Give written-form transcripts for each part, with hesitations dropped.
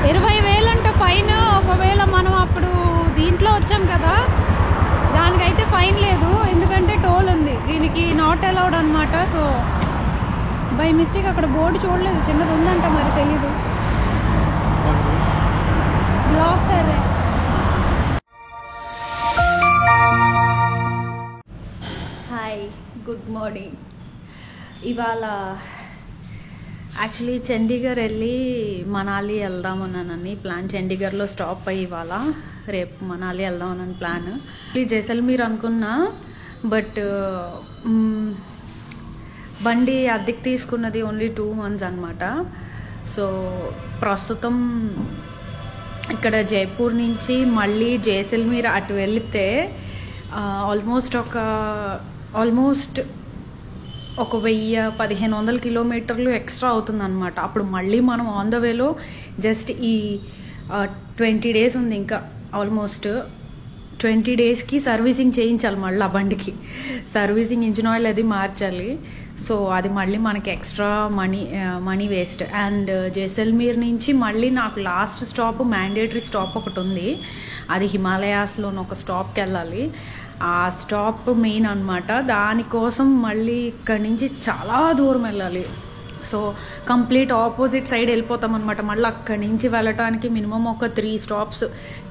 20,000 అంటే ఫైన్. ఒకవేళ మనం అప్పుడు దీంట్లో వచ్చాం కదా, దానికైతే ఫైన్ లేదు, ఎందుకంటే టోల్ ఉంది. దీనికి నాట్ అలౌడ్ అనమాట. సో బై మిస్టేక్ అక్కడ బోర్డు చూడలేదు, చిన్నది ఉందంట, మరి తెలీదు. బ్లాక్ కర్రే. Hi, good morning. ఇవాళ యాక్చువల్లీ చండీగఢ్ వెళ్ళి మనాలి వెళ్దామన్నానని ప్లాన్. చండీగఢ్లో స్టాప్ అయ్యి ఇవాళ రేపు మనాలి వెళ్దామని ప్లాన్. జైసల్మీర్ అనుకున్నా, బట్ బండి అద్దెకి తీసుకున్నది ఓన్లీ 2 months అనమాట. సో ప్రస్తుతం ఇక్కడ జైపూర్ నుంచి మళ్ళీ జైసల్మీర్ అటు వెళితే ఆల్మోస్ట్ ఒక 1000-1500 కిలోమీటర్లు ఎక్స్ట్రా అవుతుంది అనమాట. అప్పుడు మళ్ళీ మనం ఆన్ ద వేలో జస్ట్ ఈ 20 days ఉంది, ఇంకా ఆల్మోస్ట్ 20 daysకి సర్వీసింగ్ చేయించాలి. మళ్ళీ ఆ బండికి సర్వీసింగ్, ఇంజిన్ ఆయిల్ అది మార్చాలి. సో అది మళ్ళీ మనకి extra money waste. And Jaisalmer నుంచి మళ్ళీ నాకు లాస్ట్ స్టాప్, మ్యాండేటరీ స్టాప్ ఒకటి ఉంది, అది హిమాలయాస్లోని ఒక స్టాప్కి వెళ్ళాలి. ఆ స్టాప్ మెయిన్ అనమాట. దానికోసం మళ్ళీ ఇక్కడి నుంచి చాలా దూరం వెళ్ళాలి. సో కంప్లీట్ ఆపోజిట్ సైడ్ వెళ్ళిపోతాం అనమాట. మళ్ళీ అక్కడి నుంచి వెళ్ళటానికి మినిమం ఒక 3 stops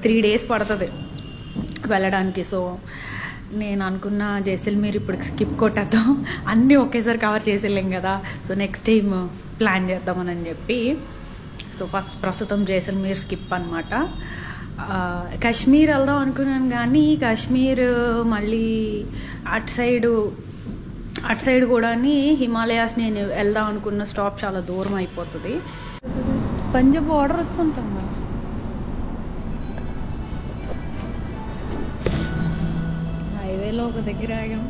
3 days పడుతుంది వెళ్ళడానికి. సో నేను అనుకున్న జైసల్మీర్ ఇప్పుడు స్కిప్ కొట్టేద్దాం, అన్నీ ఒకేసారి కవర్ చేసేలేం కదా. సో నెక్స్ట్ టైం ప్లాన్ చేద్దామని చెప్పి, సో ప్రస్తుతం జైసల్మీర్ స్కిప్ అనమాట. కాశ్మీర్ వెళ్దాం అనుకున్నాను, కానీ కాశ్మీర్ మళ్ళీ అటు సైడ్ కూడా హిమాలయాస్ నేను వెళ్దాం అనుకున్న స్టాప్ చాలా దూరం అయిపోతుంది. పంజాబ్ బార్డర్ వచ్చుంటాం కదా. హైవేలో ఒక దగ్గర ఆగాం,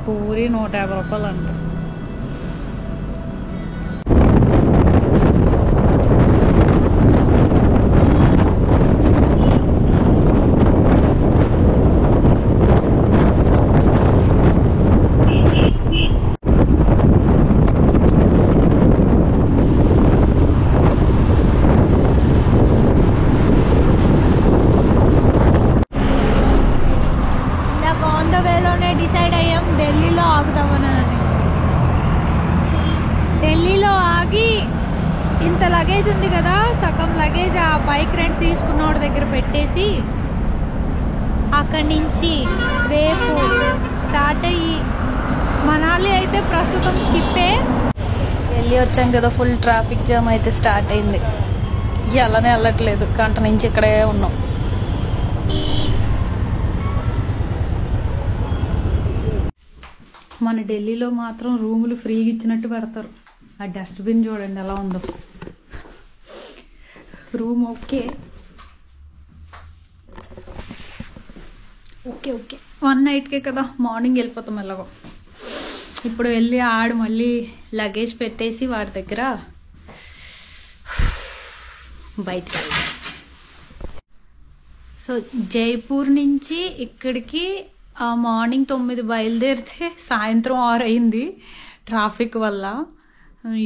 పూరి 150 రూపాయలు అంట. ఢిల్లీలో ఆగి ఇంత లగేజ్ ఉంది కదా, సగం లగేజ్ ఆ బైక్ రెంట్ తీసుకున్నోడి దగ్గర పెట్టేసి అక్కడి నుంచి రేపు స్టార్ట్ అయ్యి మనాలి అయితే ప్రస్తుతం స్కిప్పే. వెళ్ళి వచ్చాం కదా, ఫుల్ ట్రాఫిక్ జామ్ అయితే స్టార్ట్ అయింది. అలానే వెళ్ళట్లేదు, గంట నుంచి ఇక్కడే ఉన్నాం. మన ఢిల్లీలో మాత్రం రూములు ఫ్రీగా ఇచ్చినట్టు పెడతారు. ఆ డస్ట్బిన్ చూడండి ఎలా ఉందో. రూమ్ ఓకే 1 nightకే కదా, మార్నింగ్ వెళ్ళిపోతాం ఎలాగో. ఇప్పుడు వెళ్ళి మళ్ళీ లగేజ్ పెట్టేసి వాడి దగ్గర బయటికి వెళ్దాం. సో జైపూర్ నుంచి ఇక్కడికి మార్నింగ్ 9 బయలుదేరితే సాయంత్రం 6 అయింది ట్రాఫిక్ వల్ల.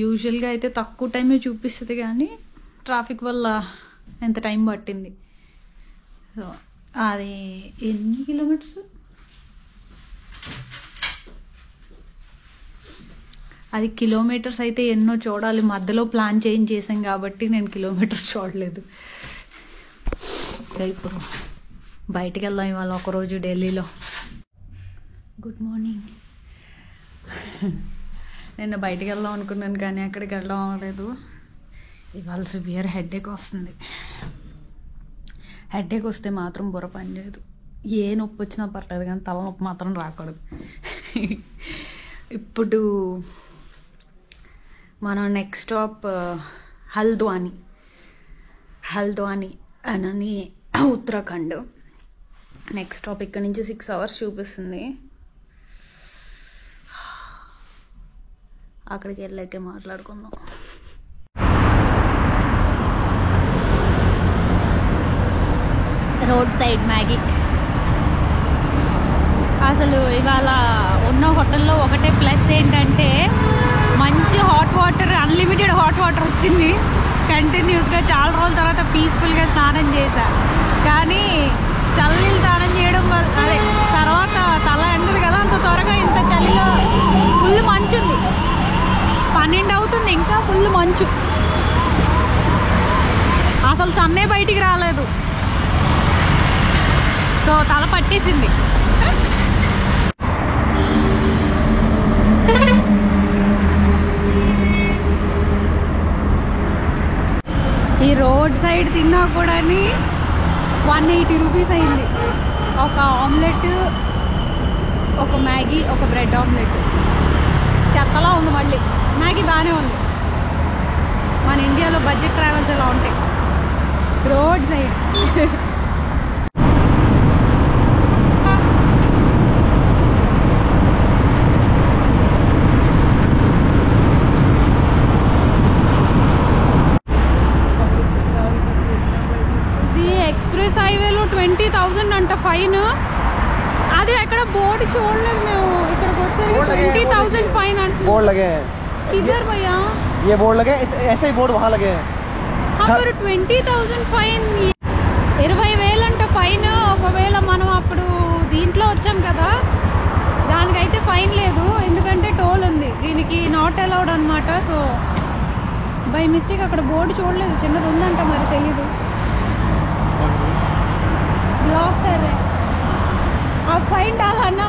యూజువల్గా అయితే తక్కువ టైమే చూపిస్తుంది, కానీ ట్రాఫిక్ వల్ల ఎంత టైం పట్టింది. సో అది ఎన్ని కిలోమీటర్స్, అది కిలోమీటర్స్ అయితే ఎన్నో చూడాలి. మధ్యలో ప్లాన్ చేంజ్ చేసాం కాబట్టి నేను కిలోమీటర్స్ చూడలేదు. ఇప్పుడు బయటికి వెళ్దాం ఇవాళ ఒకరోజు ఢిల్లీలో. Good morning. నిన్న బయటికి వెళ్దాం అనుకున్నాను, కానీ అక్కడికి వెళ్ళడం అవ్వలేదు. ఇవాళ సివియర్ హెడేక్ వస్తుంది. హెడేక్ వస్తే మాత్రం బుర్ర పని చేయదు. ఏ నొప్పి వచ్చినా పర్లేదు, కానీ తలనొప్పి మాత్రం రాకూడదు. ఇప్పుడు మనం నెక్స్ట్ స్టాప్ హల్ద్వానీ అని ఉత్తరాఖండ్. నెక్స్ట్ స్టాప్ ఇక్కడ నుంచి 6 hours చూపిస్తుంది. అక్కడికి వెళ్ళాకే మాట్లాడుకుందాం. Road side Maggi. అసలు ఇవాళ ఉన్న హోటల్లో ఒకటే ప్లస్ ఏంటంటే మంచి hot water, unlimited hot water వచ్చింది. కంటిన్యూస్గా చాలా రోజుల తర్వాత పీస్ఫుల్గా స్నానం చేశా. కానీ చల్లనీళ్ళు స్నానం చేయడం వల్ల అదే తర్వాత తల ఎండదు కదా అంత త్వరగా. ఇంత చలిలో ఫుల్ మంచు ఉంది, 12 అవుతుంది ఇంకా ఫుల్ మంచు. అసలు సన్నే బయటికి రాలేదు. సో తల పట్టేసింది. ఈ రోడ్ సైడ్ తిన్నా కూడా 180 రూపీస్ అయింది. ఒక ఆమ్లెట్, ఒక మ్యాగీ, ఒక బ్రెడ్ ఆమ్లెట్. చెత్తలా ఉంది. మళ్ళీ మ్యాగీ బాగానే ఉంది. మన ఇండియాలో బడ్జెట్ ట్రావెల్స్ ఎలా ఉంటాయి రోడ్ సైడ్. ఎక్స్ప్రెస్ హైవేలో 20,000 అంట ఫైన్. అది ఎక్కడ బోర్డు చూడలేదు మేము. ఇక్కడికి వచ్చేసరికి 20,000 ఫైన్ అంటే बोर्ड लगे हैं किधर भैया? ये बोर्ड लगे, ऐसे ही बोर्ड वहाँ लगे हैं. అప్పుడు 20,000 ఫైన్, 20,000 అంట ఫైన్. ఒకవేళ మనం అప్పుడు దీంట్లో వచ్చాం కదా, దానికైతే ఫైన్ లేదు, ఎందుకంటే టోల్ ఉంది. దీనికి నాట్ అలౌడ్ అనమాట. సో బై మిస్టేక్ అక్కడ బోర్డు చూడలేదు. చిన్నది ఉందంట, మరి తెలీదు. ब्लॉक कर रहे हैं, आप फाइन डाला ना.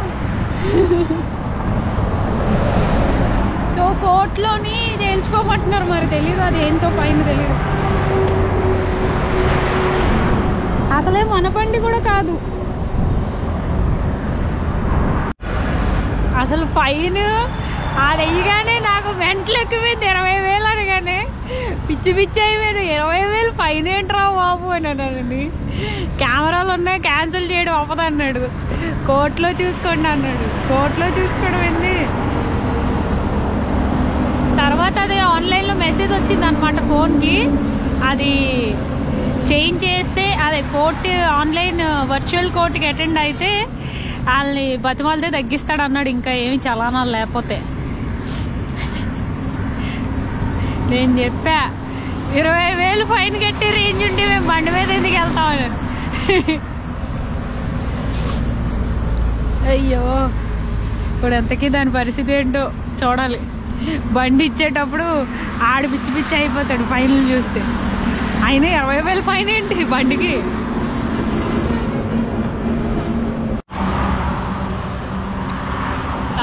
तो కోర్టులోని తెలుసుకోమంటున్నారు, మరి తెలీదు అది ఏంటో ఫైన్ తెలీదు. అసలే మన బండి కూడా కాదు. అసలు ఫైన్ అది అయ్యగానే నాకు వెంటలు ఎక్కువైంది. 20,000 అనగానే పిచ్చి పిచ్చి అయిపోయాను. 20,000 ఫైన్ ఏంట్రా బాబు అని అన్నానండి. కెమెరాలు ఉన్నాయి, క్యాన్సిల్ చేయడం అవ్వదు అన్నాడు. కోర్టులో చూసుకోండి అన్నాడు. కోర్టులో చూసుకోవడం ఏంది. తర్వాత అది ఆన్లైన్లో మెసేజ్ వచ్చింది అనమాట ఫోన్కి. అది చేంజ్ చేస్తే అదే కోర్టు ఆన్లైన్ వర్చువల్ కోర్టుకి అటెండ్ అయితే వాళ్ళని బతిమాలితే తగ్గిస్తాడు అన్నాడు. ఇంకా ఏమి చలానాలు లేకపోతే. నేను చెప్పా 20,000 ఫైన్ కట్టి రేంజ్ ఉంటే మేము బండి మీద ఎందుకు వెళ్తామని. అయ్యో ఇప్పుడు ఎంతకీ దాని పరిస్థితి ఏంటో చూడాలి. బండి ఇచ్చేటప్పుడు ఆడు పిచ్చి పిచ్చి అయిపోతాడు ఫైన్లు చూస్తే. అయినా 20,000 ఫైన్ ఏంటి బండికి.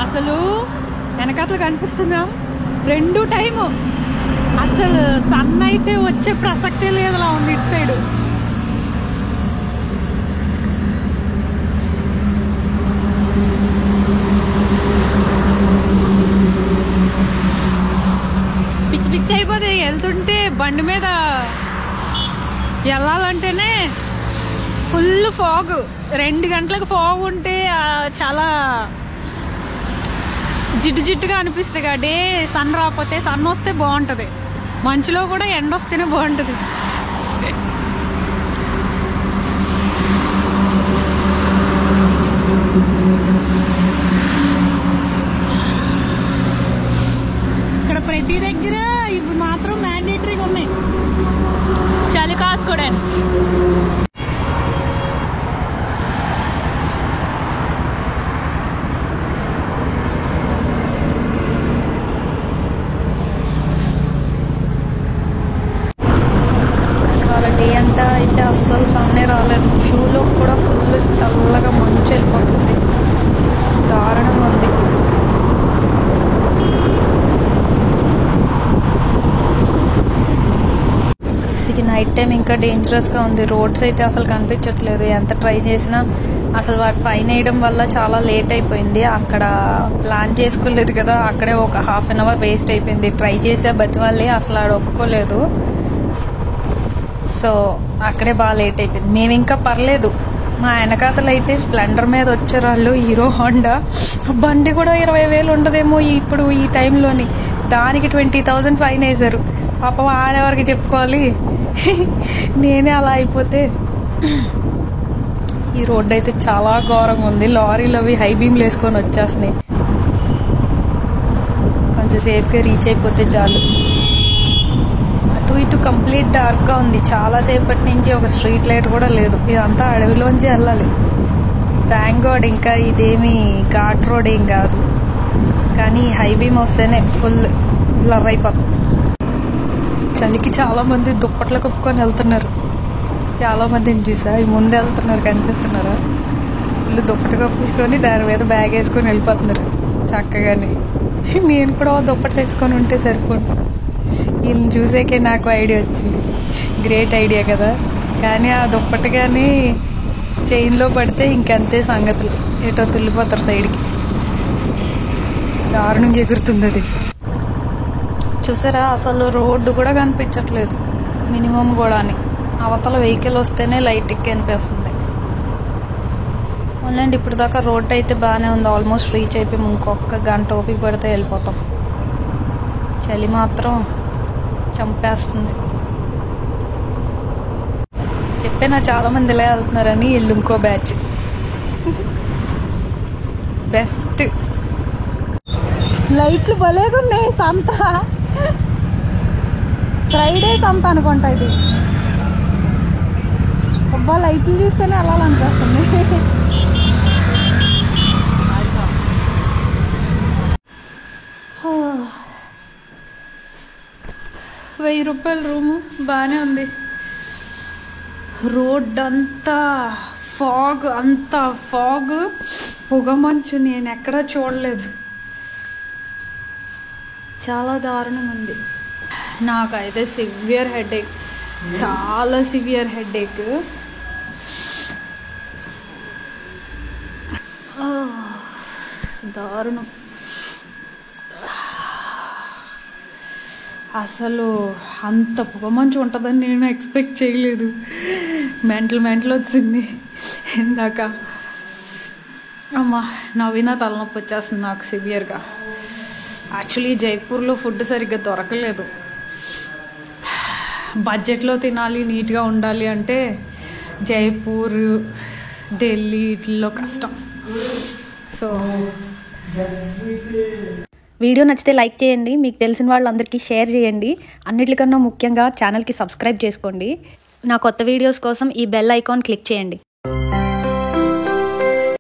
అసలు వెనకాతలు కనిపిస్తుందా 2 టైము. అసలు సన్ అయితే వచ్చే ప్రసక్తే లేదులా ఉంది ఇటు సైడ్. పిచ్చి పిచ్చి అయిపోతే వెళ్తుంటే బండి మీద వెళ్ళాలంటేనే ఫుల్ ఫాగ్. 2 గంటలకు ఫాగ్ ఉంటే చాలా జిడ్డు జిడ్డుగా అనిపిస్తుంది. కాబట్టి సన్ రాకపోతే, సన్ వస్తే బాగుంటుంది. మంచులో కూడా ఎండ వస్తేనే బాగుంటుంది. ఇక్కడ ప్రతి దగ్గర ఇప్పుడు మాత్రం మ్యాండేటరీగా ఉన్నాయి చలి కాసుకోవడానికి. డే అంతా అయితే అస్సలు సన్నే రాలేదు. షూలో కూడా ఫుల్ చల్లగా మంచు వెళ్ళిపోతుంది. దారుణంగా ఉంది. ఇది నైట్ టైం ఇంకా డేంజరస్గా ఉంది. రోడ్స్ అయితే అసలు కనిపించట్లేదు. ఎంత ట్రై చేసినా అసలు వాటి ఫైన్ వేయడం వల్ల చాలా లేట్ అయిపోయింది. అక్కడ ప్లాన్ చేసుకోలేదు కదా, అక్కడే ఒక ½ an hour వేస్ట్ అయిపోయింది. ట్రై చేసే బతివాళ్ళే అసలు ఆడ ఒప్పుకోలేదు. సో అక్కడే బాగా లేట్ అయిపోయింది. మేము ఇంకా పర్లేదు. మా వెనకాతలు అయితే స్ప్లెండర్ మీద వచ్చారు వాళ్ళు, హీరో హోండా. బండి కూడా 20,000 ఉండదేమో ఇప్పుడు ఈ టైంలోని. దానికి 20,000 ఫైన్ వేశారు. పాపం ఆడేవారికి చెప్పుకోవాలి. నేనే అలా అయిపోతే. ఈ రోడ్డు అయితే చాలా ఘోరంగా ఉంది. లారీలు అవి హై బీమ్లు వేసుకొని వచ్చేస్తున్నాయి. కొంచెం సేఫ్గా రీచ్ అయిపోతే చాలు. అటు ఇటు కంప్లీట్ డార్క్గా ఉంది. చాలాసేపటి నుంచి ఒక స్ట్రీట్ లైట్ కూడా లేదు. ఇదంతా అడవిలోంచి వెళ్ళాలి. థ్యాంక్ గాడ్ ఇంకా ఇదేమి ఘాట్ రోడ్ ఏం కాదు, కానీ హై బీమ్ వస్తేనే ఫుల్ బ్లర్ అయిపోతుంది. చలికి చాలామంది దుప్పట్లు కప్పుకొని వెళ్తున్నారు. చాలామందిని చూసా, ఈ ముందు వెళ్తున్నారు కనిపిస్తున్నారా, ఫుల్ దుప్పటి కప్పుకొని దాని మీద బ్యాగ్ వేసుకొని వెళ్ళిపోతున్నారు చక్కగానే. నేను కూడా దుప్పటి తెచ్చుకొని ఉంటే సరిపోను. వీళ్ళని చూసాకే నాకు ఐడియా వచ్చింది. గ్రేట్ ఐడియా కదా. కానీ ఆ దుప్పటి కానీ చైన్లో పడితే ఇంకంతే సంగతులు, ఎటో తుల్లిపోతారు సైడ్కి. దారుణంగా ఎగురుతుంది అది. చూసారా, అసలు రోడ్డు కూడా కనిపించట్లేదు మినిమం కూడా. అవతల వెహికల్ వస్తేనే లైట్కి కనిపిస్తుంది. అవునండి, ఇప్పుడు దాకా రోడ్ అయితే బాగానే ఉంది. ఆల్మోస్ట్ రీచ్ అయిపోయి ఇంకొక గంట ఓపిక పడితే వెళ్ళిపోతాం. చలి మాత్రం చంపేస్తుంది. చెప్పినా చాలామంది ఇలా వెళ్తున్నారని. వీళ్ళు ఇంకో బ్యాచ్. బెస్ట్ లైట్లు భలేగా ఉన్నాయి. సంత ఫ్రైడే సంత అనుకుంటా ఇది. అబ్బా, లైట్లు చూస్తేనే వెళ్ళాలనిపిస్తుంది. 1000 రూపాయల రూము బాగానే ఉంది. రోడ్ అంతా ఫాగ్, అంతా ఫాగ్, పొగమంచు నేను ఎక్కడా చూడలేదు. చాలా దారుణం ఉంది. నాకైతే సివియర్ హెడేక్, చాలా సివియర్ హెడేక్. దారుణం అసలు. అంత పొగమంచు ఉంటుందని నేను ఎక్స్పెక్ట్ చేయలేదు. మెంటల్ వచ్చింది ఇందాక. అమ్మా, నవ్వినా తలనొప్పి వచ్చేస్తుంది నాకు సివియర్గా. యాక్చువల్లీ జైపూర్లో ఫుడ్ సరిగ్గా దొరకలేదు. బడ్జెట్లో తినాలి, నీట్గా ఉండాలి అంటే జైపూర్, ఢిల్లీ వీటిల్లో కష్టం. సో వీడియో నచ్చితే లైక్ చేయండి, మీకు తెలిసిన వాళ్ళందరికీ షేర్ చేయండి. అన్నిటికన్నా ముఖ్యంగా ఛానల్కి సబ్స్క్రైబ్ చేసుకోండి. నా కొత్త వీడియోస్ కోసం ఈ బెల్ ఐకాన్ క్లిక్ చేయండి.